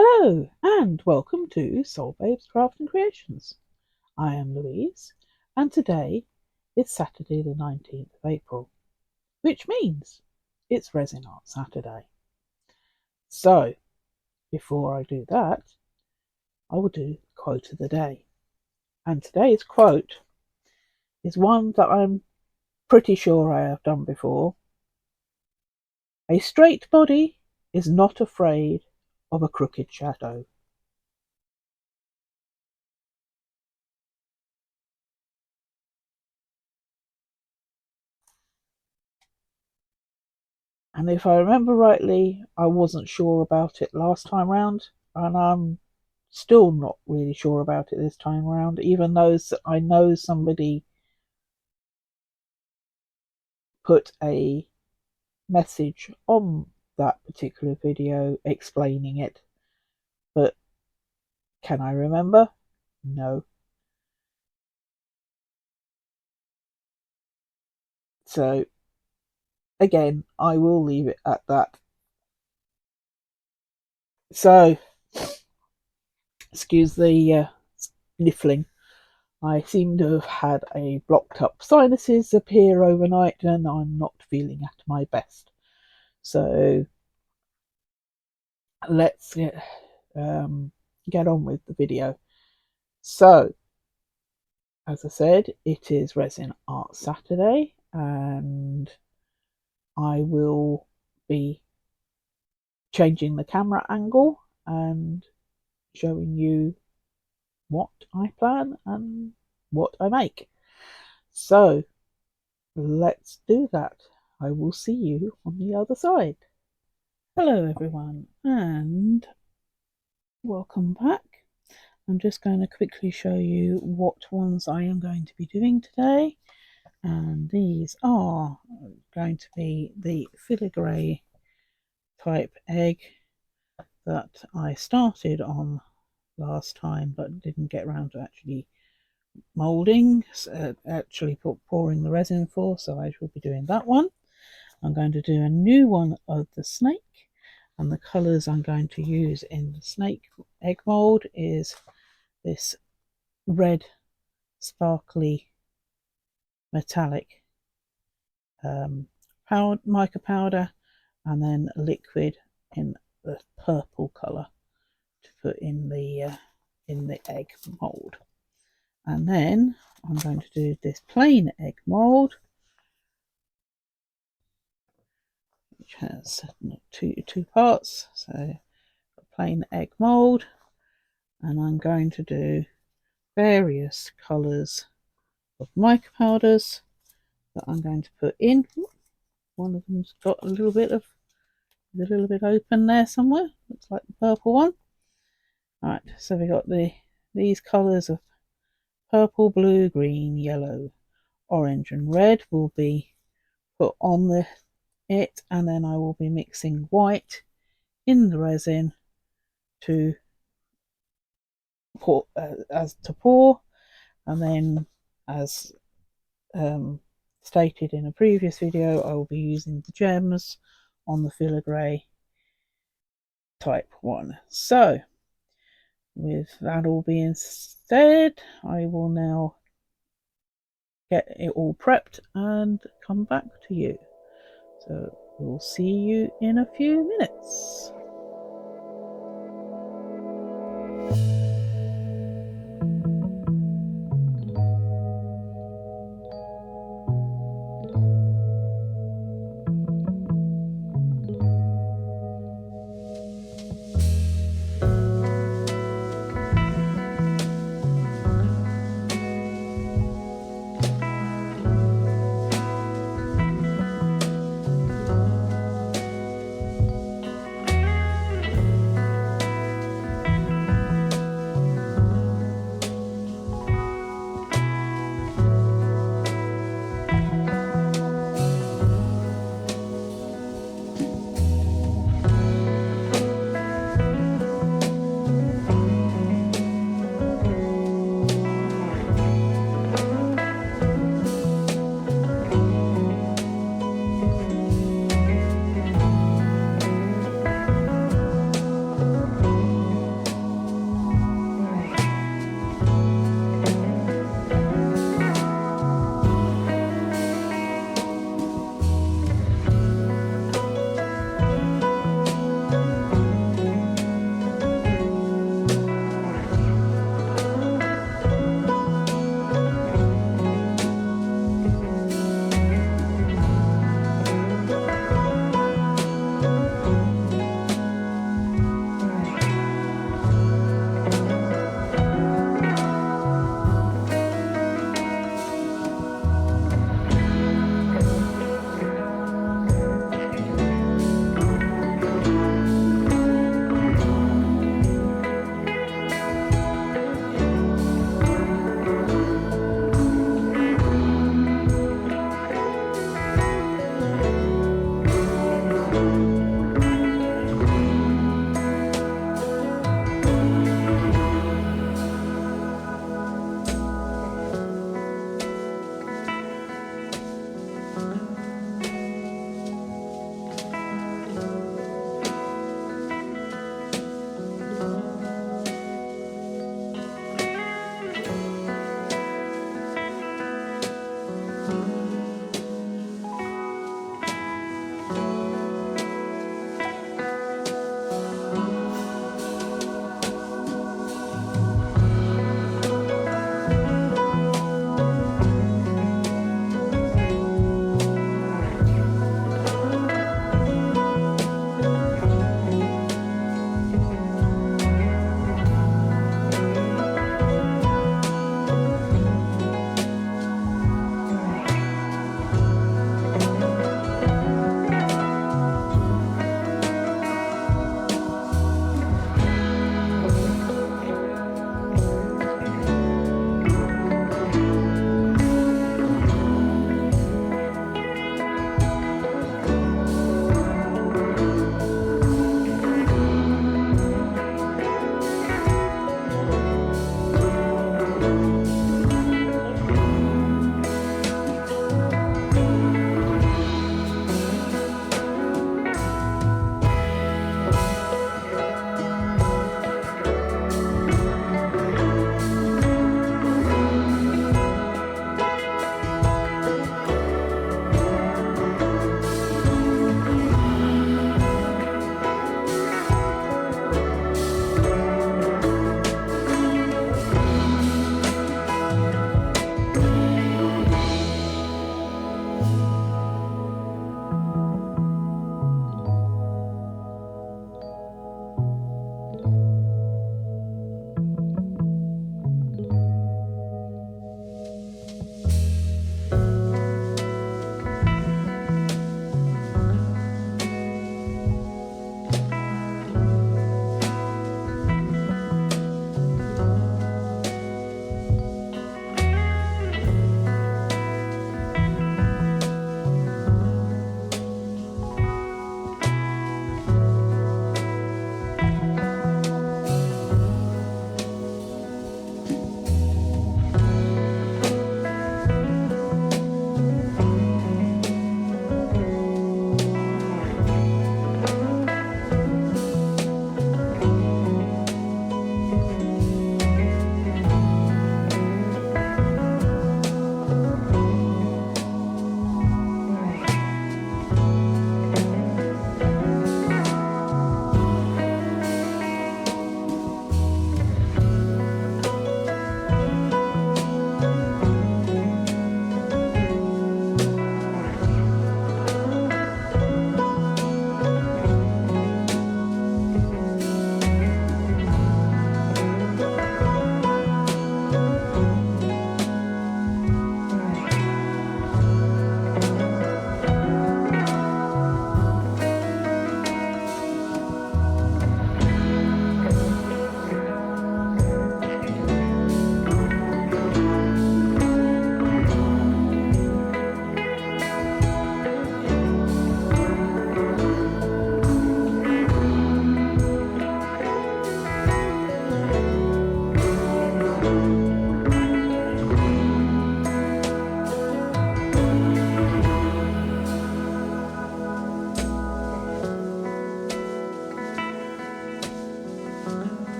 Hello and welcome to Soul Babes Craft and Creations. I am Louise and today is Saturday the 19th of April, which means it's Resin Art Saturday. So before I do that, I will do the quote of the day. And today's quote is one that I'm pretty sure I have done before. A straight body is not afraid of a crooked shadow. And if I remember rightly, I wasn't sure about it last time round, and I'm still not really sure about it this time round, even though I know somebody put a message on that particular video explaining it. But can I remember? No. So again, I will leave it at that. So, excuse the sniffling. I seem to have had a blocked up sinuses appear overnight and I'm not feeling at my best. So let's get on with the video. So, as I said, it is Resin Art Saturday and I will be changing the camera angle and showing you what I plan and what I make. So let's do that. I will see you on the other side. Hello everyone and welcome back. I'm just going to quickly show you what ones I am going to be doing today, and these are going to be the filigree type egg that I started on last time but didn't get around to actually moulding, actually pouring the resin for, so I will be doing that one. I'm going to do a new one of the snake, and the colours I'm going to use in the snake egg mould is this red sparkly metallic mica powder, and then liquid in the purple colour to put in the egg mould. And then I'm going to do this plain egg mould, which has two parts, so a plain egg mould, and I'm going to do various colours of mica powders that I'm going to put in. One of them's got a little bit open there somewhere, looks like the purple one. Alright, so we got these colours of purple, blue, green, yellow, orange and red will be put on it, and then I will be mixing white in the resin to pour, and then as stated in a previous video, I will be using the gems on the filigree type one. So with that all being said, I will now get it all prepped and come back to you. So we'll see you in a few minutes.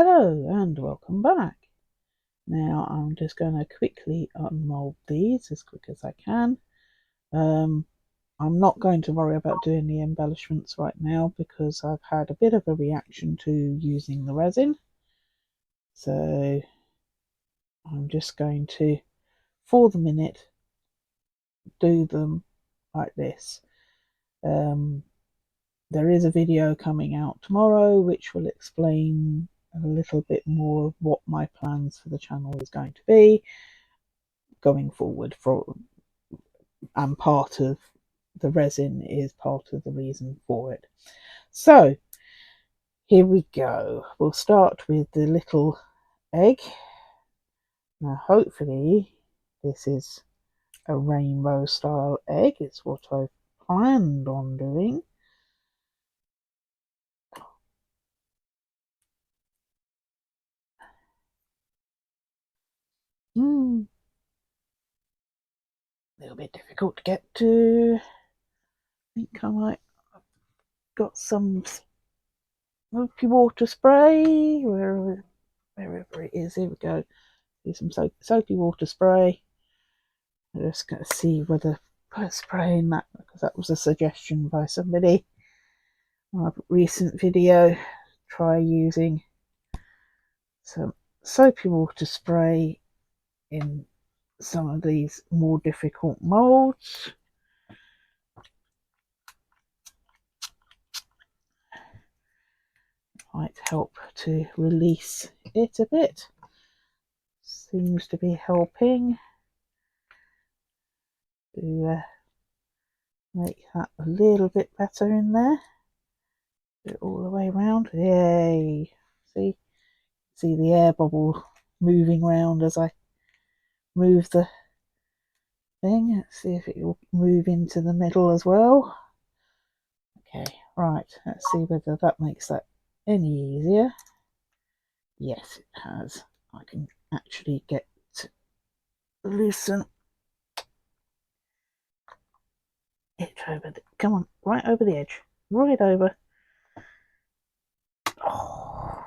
Hello and welcome back. Now I'm just going to quickly unmold these as quick as I can. I'm not going to worry about doing the embellishments right now because I've had a bit of a reaction to using the resin. So I'm just going to, for the minute, do them like this. There is a video coming out tomorrow which will explain a little bit more of what my plans for the channel is going to be going forward, and part of the resin is part of the reason for it. So here we go. We'll start with the little egg. Now hopefully this is a rainbow style egg. It's what I've planned on doing. A little bit difficult to get to. I think I might have got some smoky water spray wherever it is. Here we go. Do some soapy water spray. I'm just going to see whether put spray in that, because that was a suggestion by somebody on a recent video. Try using some soapy water spray in some of these more difficult molds. Might help to release it a bit. Seems to be helping to make that a little bit better in there. Do it all the way around. Yay! See the air bubble moving around as I move the thing. Let's see if it will move into the middle as well. Okay, right, let's see whether that makes that any easier. Yes, it has. I can actually get to loosen it over the, come on, right over the edge, right over. Oh,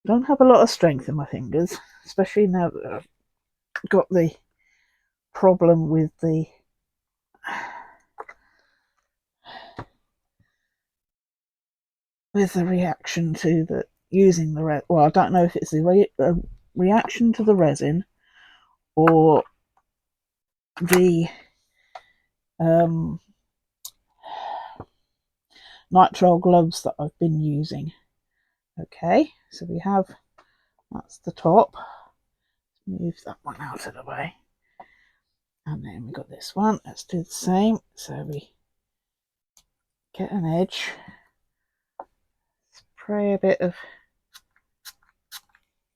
don't have a lot of strength in my fingers, especially now that I've got the problem with the reaction to the using the resin. Well, I don't know if it's the reaction to the resin or the nitrile gloves that I've been using. Okay, so we have, that's the top. Move that one out of the way. And then we've got this one. Let's do the same. So we get an edge, spray a bit of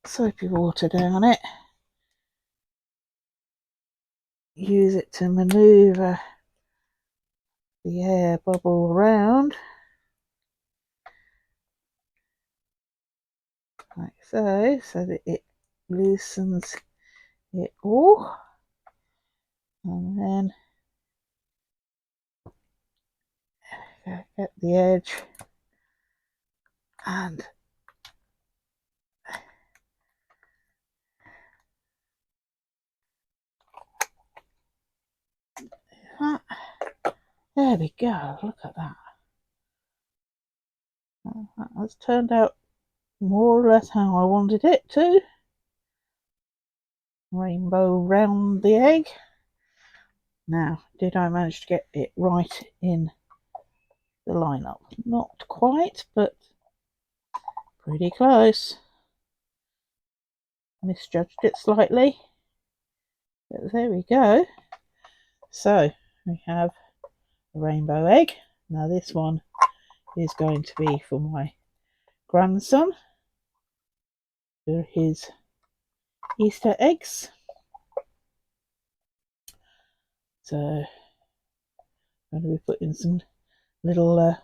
soapy water down it, use it to maneuver the air bubble around like so, so that it loosens it all, and then get the edge and that. There we go, look at that. That has turned out more or less how I wanted it to. Rainbow round the egg. Now, did I manage to get it right in the lineup? Not quite, but pretty close. Misjudged it slightly, but there we go. So we have a rainbow egg. Now this one is going to be for my grandson for his Easter eggs. So I'm going to be putting some little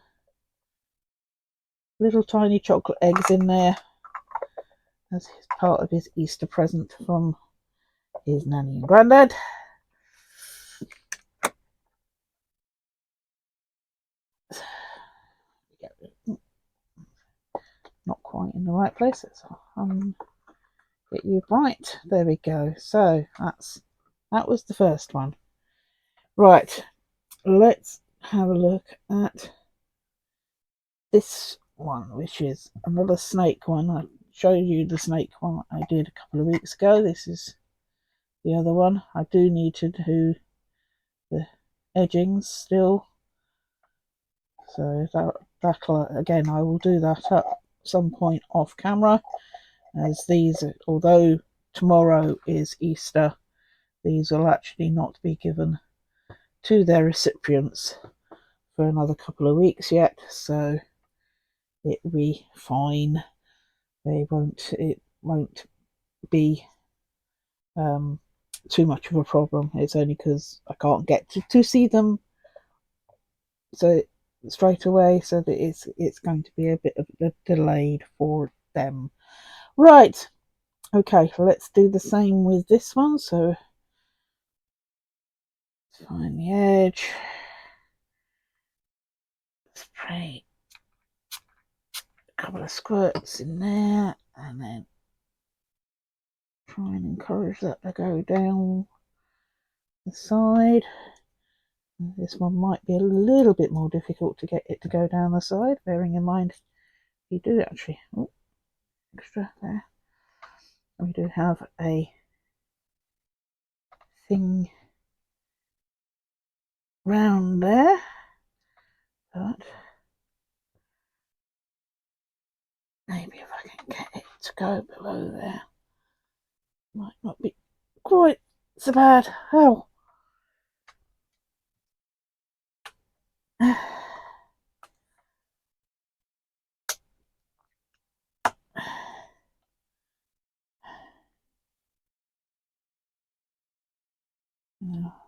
tiny chocolate eggs in there as part of his Easter present from his nanny and granddad. Not quite in the right places. Get you right. There we go. So that was the first one. Right, let's have a look at this one, which is another snake one. I showed you the snake one I did a couple of weeks ago. This is the other one. I do need to do the edgings still, so that'll again, I will do that at some point off camera, as these, although tomorrow is Easter, these will actually not be given to their recipients for another couple of weeks yet, so it will be fine. It won't be too much of a problem. It's only because I can't get to see them so straight away, so that it's going to be a bit of a delayed for them. Right, okay, let's do the same with this one. So find the edge, spray a couple of squirts in there, and then try and encourage that to go down the side. This one might be a little bit more difficult to get it to go down the side, bearing in mind you do actually, oh, extra there, we do have a thing round there, but maybe if I can get it to go below there, might not be quite so bad. Oh.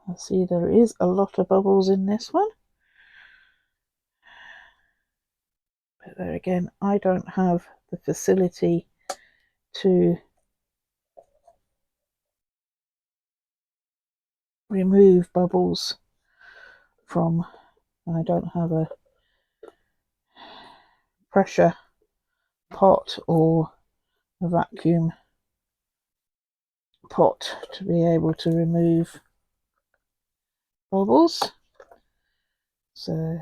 I see there is a lot of bubbles in this one, but there again, I don't have the facility to remove bubbles from, I don't have a pressure pot or a vacuum pot to be able to remove bubbles, so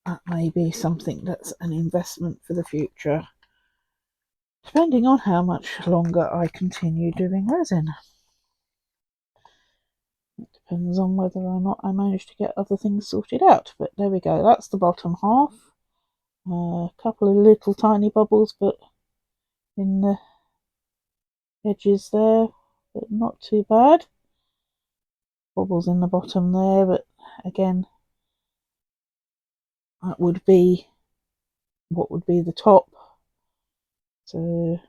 that may be something that's an investment for the future, depending on how much longer I continue doing resin. It depends on whether or not I manage to get other things sorted out. But there we go, that's the bottom half. A couple of little tiny bubbles, but in the edges there, but not too bad. Bubbles in the bottom there, but again, that would be what would be the top. So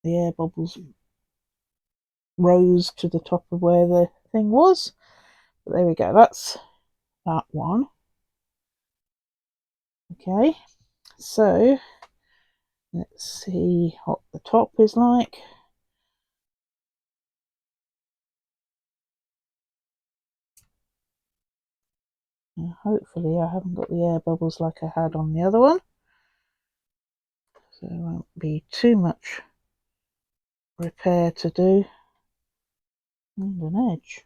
the air bubbles rose to the top of where the thing was. But there we go, that's that one. Okay, so let's see what the top is like. Hopefully I haven't got the air bubbles like I had on the other one, so there won't be too much repair to do. And an edge.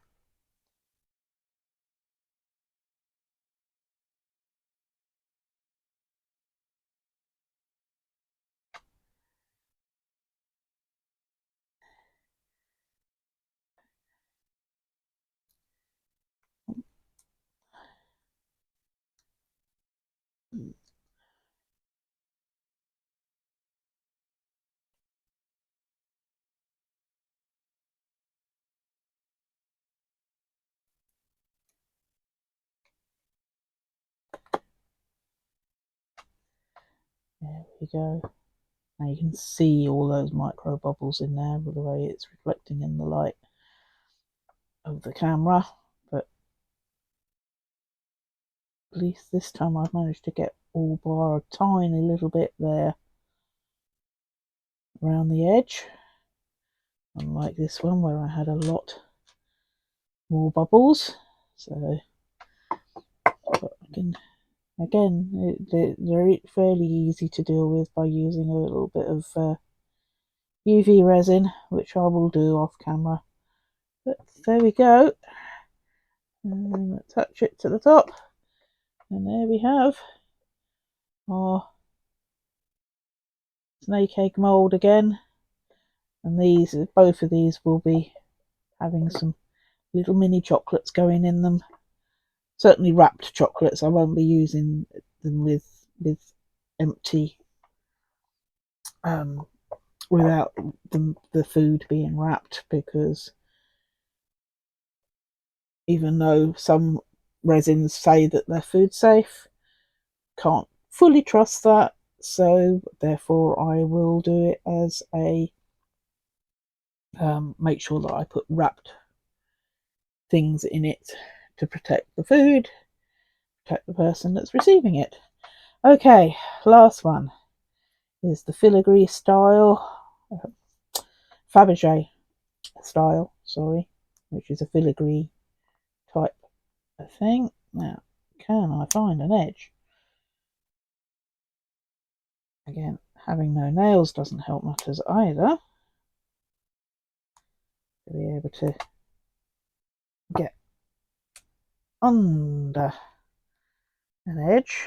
There we go. Now you can see all those micro bubbles in there with the way it's reflecting in the light of the camera, but at least this time I've managed to get all bar a tiny little bit there around the edge, unlike this one where I had a lot more bubbles. So But I can, again, they're fairly easy to deal with by using a little bit of UV resin, which I will do off camera. But there we go. And attach it to the top, and there we have our snake egg mold again. And these, both of these will be having some little mini chocolates going in them. Certainly wrapped chocolates. I won't be using them with empty, without the food being wrapped, because even though some resins say that they're food safe, can't fully trust that. So therefore I will do it as a make sure that I put wrapped things in it to protect the food, protect the person that's receiving it. Okay, last one is the filigree style, Fabergé style, sorry, which is a filigree type of thing. Now, can I find an edge? Again, having no nails doesn't help matters either. To be able to get under an edge.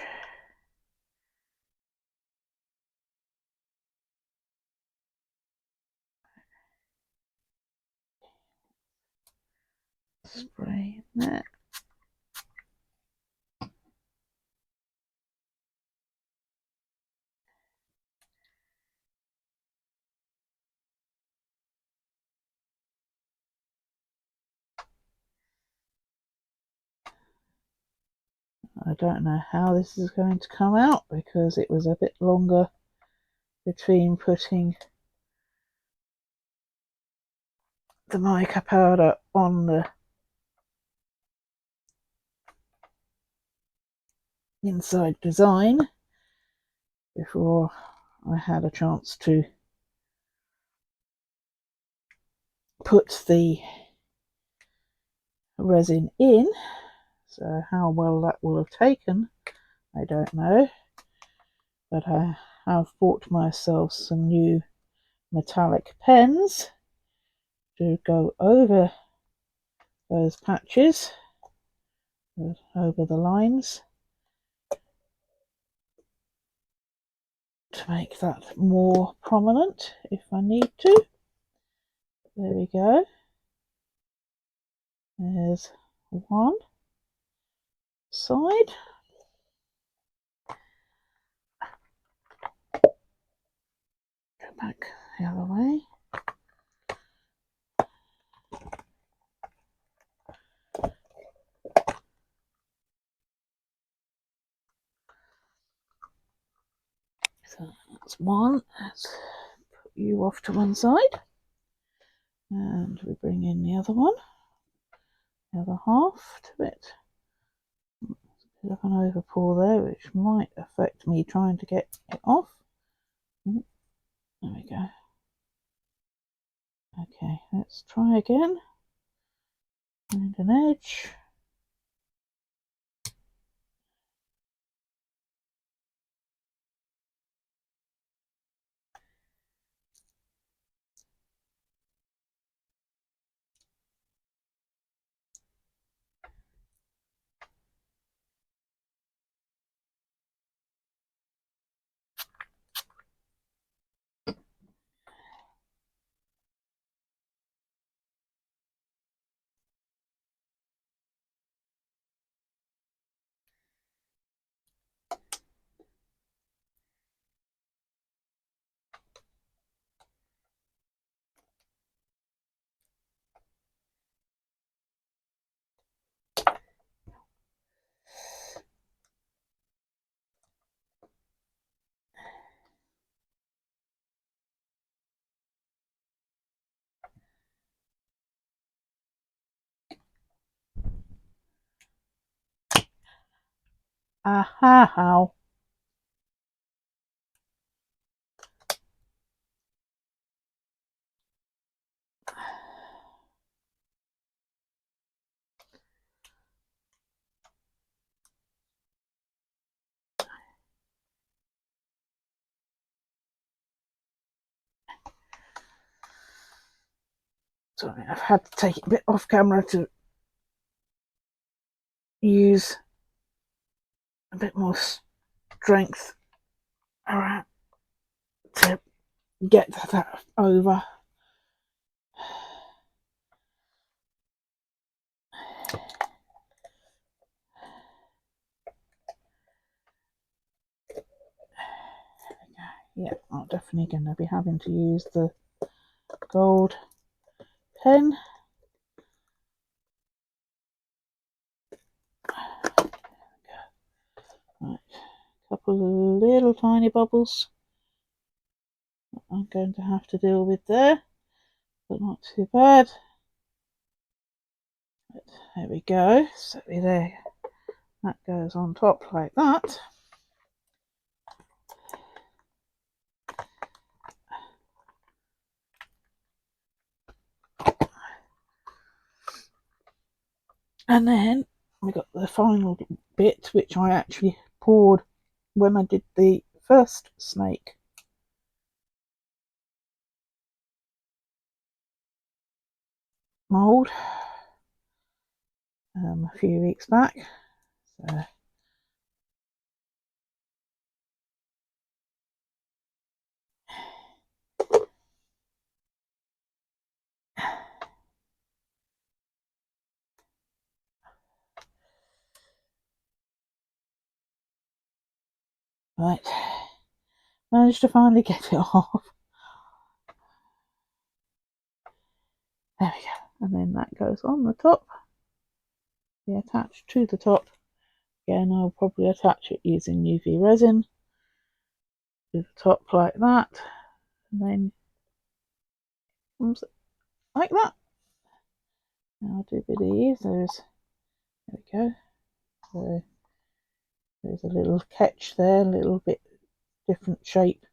Spray that. I don't know how this is going to come out, because it was a bit longer between putting the mica powder on the inside design before I had a chance to put the resin in. So how well that will have taken, I don't know. But I have bought myself some new metallic pens to go over those patches, over the lines, to make that more prominent if I need to. There we go. There's one side. Go back the other way. So that's one. Let's put you off to one side. And we bring in the other one, the other half to it. There's a bit of an overpour there, which might affect me trying to get it off. There we go. Okay, let's try again. Find an edge. Aha, how? Sorry, I've had to take it a bit off camera to use a bit more strength around to get that over. Yeah, I'm definitely going to be having to use the gold pen. Right, a couple of little tiny bubbles that I'm going to have to deal with there, but not too bad. But there we go. So there, that goes on top like that. And then we got the final bit, which I actually poured when I did the first snake. Mould a few weeks back. So right, managed to finally get it off. There we go. And then that goes on the top. Be attached to the top. Again, I'll probably attach it using UV resin to the top like that. And then comes like that. Now I'll do a bit of these. There we go. So there's a little catch there, a little bit different shape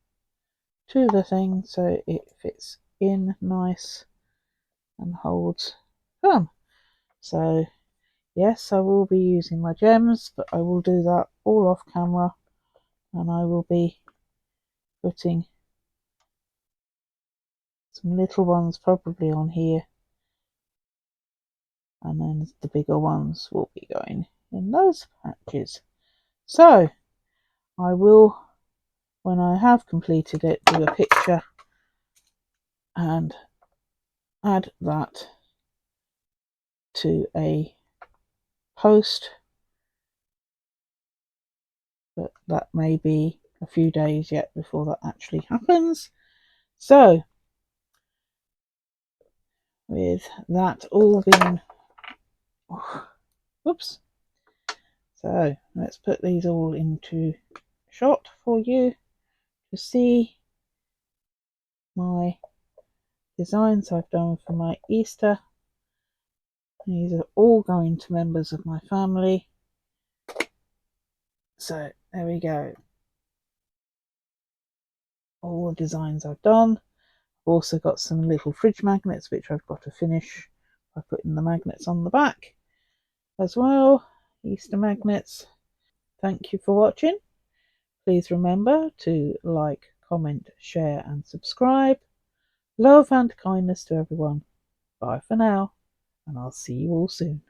to the thing so it fits in nice and holds firm. So yes, I will be using my gems, but I will do that all off camera, and I will be putting some little ones probably on here, and then the bigger ones will be going in those patches. So I will, when I have completed it, do a picture and add that to a post, but that may be a few days yet before that actually happens. So with that all being, oops, so let's put these all into shot for you to see my designs I've done for my Easter. These are all going to members of my family. So there we go. All the designs I've done. I've also got some little fridge magnets which I've got to finish by putting the magnets on the back as well. Easter magnets. Thank you for watching. Please remember to like, comment, share and subscribe. Love and kindness to everyone. Bye for now, and I'll see you all soon.